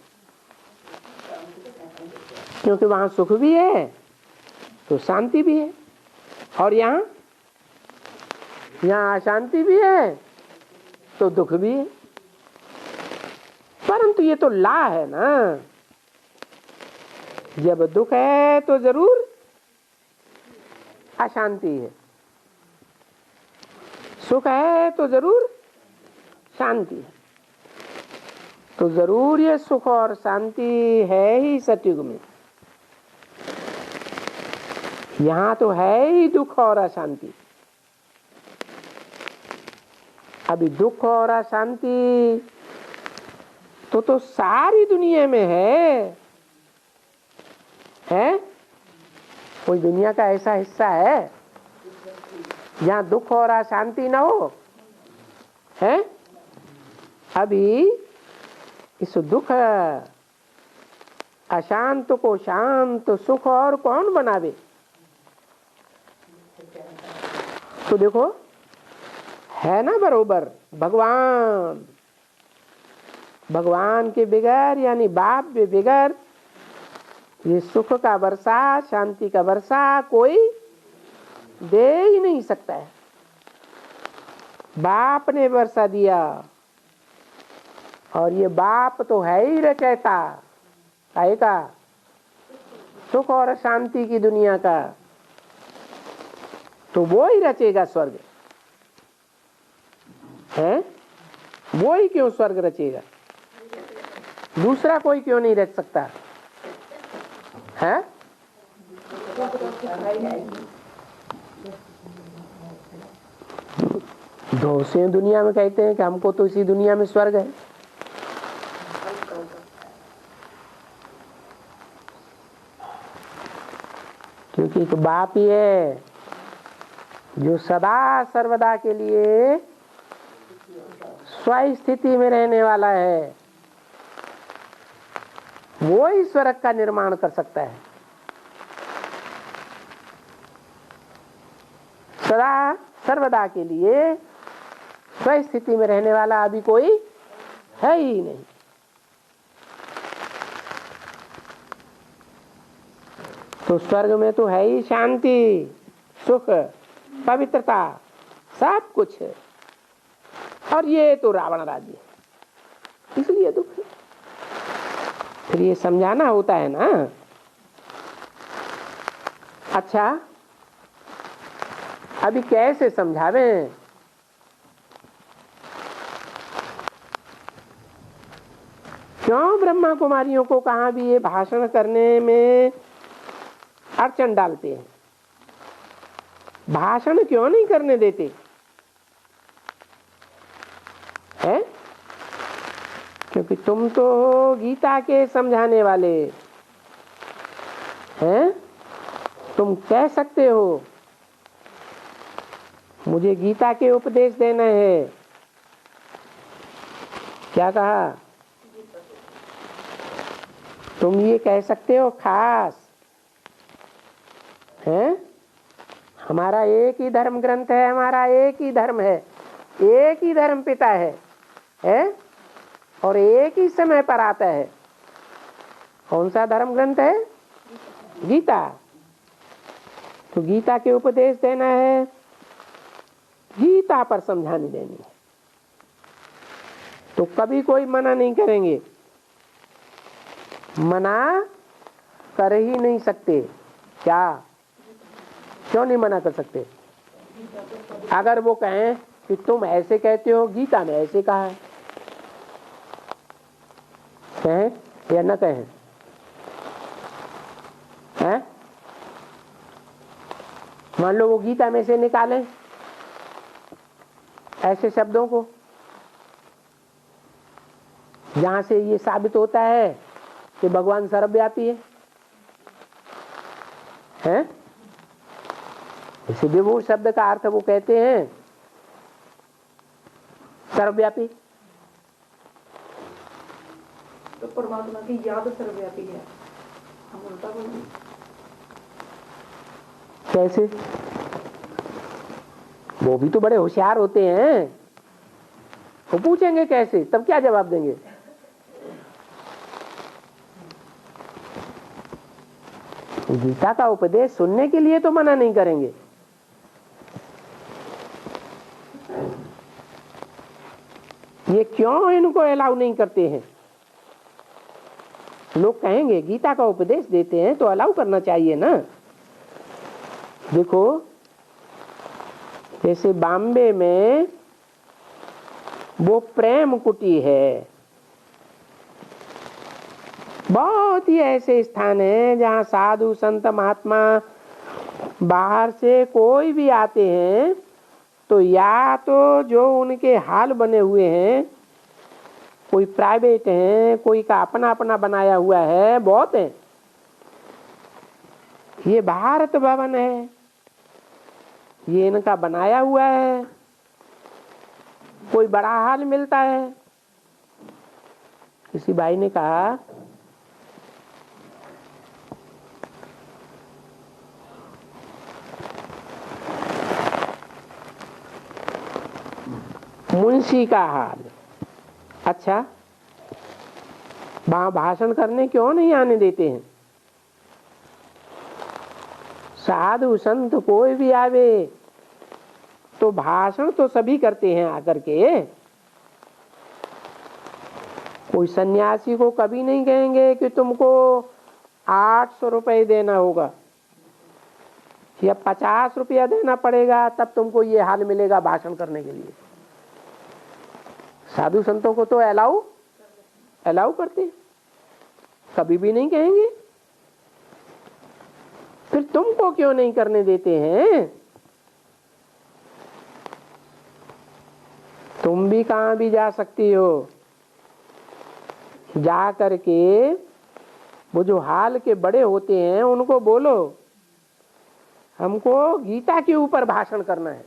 क्योंकि वहां सुख भी है तो शांति भी है और यहाँ अशांति भी है तो दुख भी है। परंतु ये तो ला है ना, जब दुख है तो जरूर अशांति है, सुख है तो जरूर शांति है। तो जरूर ये सुख और शांति है ही सतयुग में। यहाँ तो है ही दुख और अशांति। अभी दुख और अशांति तो सारी दुनिया में है? कोई दुनिया का ऐसा हिस्सा है जहाँ दुख और अशांति ना हो? है? अभी इस दुख अशांत को शांत, सुख और कौन बनावे? तो देखो है ना बरोबर, भगवान के बगैर यानी बाप के बगैर ये सुख का वर्षा, शांति का वर्षा कोई दे ही नहीं सकता है। बाप ने वर्षा दिया और ये बाप तो है ही रचयिता का सुख और शांति की दुनिया का, तो वो ही रचेगा स्वर्ग है। वो ही क्यों स्वर्ग रचेगा? दूसरा कोई क्यों नहीं रच सकता है? दूसरी दुनिया में कहते हैं कि हमको तो इसी दुनिया में स्वर्ग है। क्योंकि एक बाप ही है जो सदा सर्वदा के लिए स्व स्थिति में रहने वाला है, वो ही स्वर्ग का निर्माण कर सकता है। सदा सर्वदा के लिए स्व स्थिति में रहने वाला अभी कोई है ही नहीं। तो स्वर्ग में तो है ही शांति, सुख, पवित्रता, सब कुछ है। और ये तो रावण राज्य है, इसलिए दुख है। फिर ये समझाना होता है ना। अच्छा अभी कैसे समझावें? क्यों ब्रह्मा कुमारियों को कहाँ भी ये भाषण करने में अड़चन डालते हैं? भाषण क्यों नहीं करने देते हैं? क्योंकि तुम तो हो गीता के समझाने वाले हैं। तुम कह सकते हो मुझे गीता के उपदेश देना है। क्या कहा? तुम ये कह सकते हो खास हैं? हमारा एक ही धर्म ग्रंथ है, हमारा एक ही धर्म है, एक ही धर्म पिता है और एक ही समय पर आता है। कौन सा धर्म ग्रंथ है? गीता। तो गीता के उपदेश देना है, गीता पर समझानी देनी है, तो कभी कोई मना नहीं करेंगे, मना कर ही नहीं सकते। क्या? क्यों नहीं मना कर सकते? अगर वो कहें कि तुम ऐसे कहते हो, गीता में ऐसे कहा है, कहें या न कहें? हैं? मान लो वो गीता में से निकालें ऐसे शब्दों को जहां से ये साबित होता है कि भगवान सर्वव्यापी है? इसी विभू शब्द का अर्थ वो कहते हैं सर्वव्यापी। तो परमात्मा की याद सर्वव्यापी है, हम उल्टा बोलेंगे। कैसे? वो भी तो बड़े होशियार होते हैं, वो पूछेंगे कैसे, तब क्या जवाब देंगे? गीता का उपदेश सुनने के लिए तो मना नहीं करेंगे। ये क्यों इनको अलाउ नहीं करते हैं? लोग कहेंगे गीता का उपदेश देते हैं तो अलाउ करना चाहिए ना। देखो जैसे बॉम्बे में वो प्रेम कुटी है, बहुत ही ऐसे स्थान हैं जहाँ साधु संत महात्मा बाहर से कोई भी आते हैं तो या तो जो उनके हाल बने हुए हैं, कोई प्राइवेट है, कोई का अपना अपना बनाया हुआ है, बहुत है। ये भारत भवन है, ये इनका बनाया हुआ है, कोई बड़ा हाल मिलता है। किसी भाई ने कहा मुंशी का हाल, अच्छा वहां भाषण करने क्यों नहीं आने देते हैं? साधु संत कोई भी आवे तो भाषण तो सभी करते हैं आकर के। कोई सन्यासी को कभी नहीं कहेंगे कि तुमको 800 रुपए देना होगा या 50 रुपया देना पड़ेगा तब तुमको ये हाल मिलेगा भाषण करने के लिए। साधु संतों को तो अलाउ करते हैं, कभी भी नहीं कहेंगे। फिर तुमको क्यों नहीं करने देते हैं? तुम भी कहां भी जा सकती हो, जा करके वो जो हाल के बड़े होते हैं उनको बोलो हमको गीता के ऊपर भाषण करना है।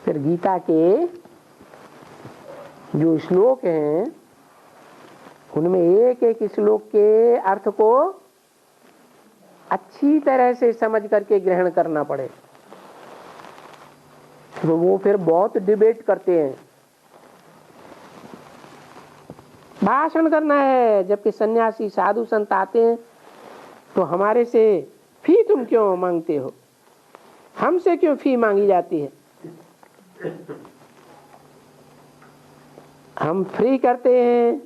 फिर गीता के जो श्लोक हैं उनमें एक एक श्लोक के अर्थ को अच्छी तरह से समझ करके ग्रहण करना पड़े। तो वो फिर बहुत डिबेट करते हैं, भाषण करना है। जबकि सन्यासी साधु संत आते हैं तो हमारे से फी तुम क्यों मांगते हो, हमसे क्यों फी मांगी जाती है? हम फ्री करते हैं,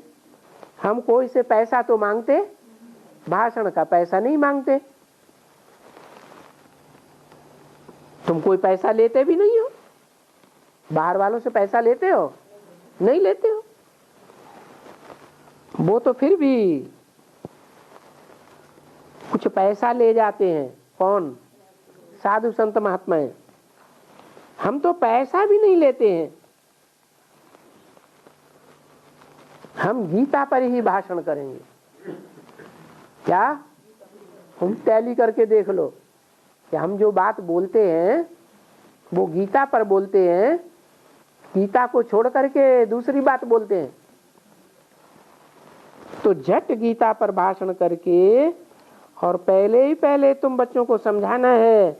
हम कोई से पैसा तो मांगते, भाषण का पैसा नहीं मांगते। तुम कोई पैसा लेते भी नहीं हो, बाहर वालों से पैसा लेते हो? नहीं लेते हो। वो तो फिर भी कुछ पैसा ले जाते हैं, कौन? साधु संत महात्माएं। हम तो पैसा भी नहीं लेते हैं, हम गीता पर ही भाषण करेंगे। क्या? हम टैली करके देख लो कि हम जो बात बोलते हैं वो गीता पर बोलते हैं, गीता को छोड़ करके दूसरी बात बोलते हैं। तो झट गीता पर भाषण करके और पहले ही पहले तुम बच्चों को समझाना है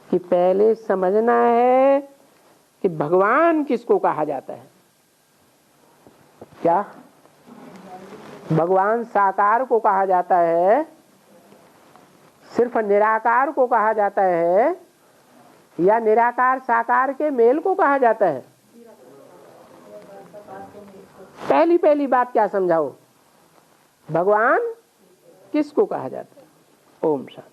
कि पहले समझना है कि भगवान किसको कहा जाता है। क्या? भगवान साकार को कहा जाता है, सिर्फ निराकार को कहा जाता है, या निराकार साकार के मेल को कहा जाता है? पहली पहली बात क्या समझाओ, भगवान किसको कहा जाता है? ओम शांति।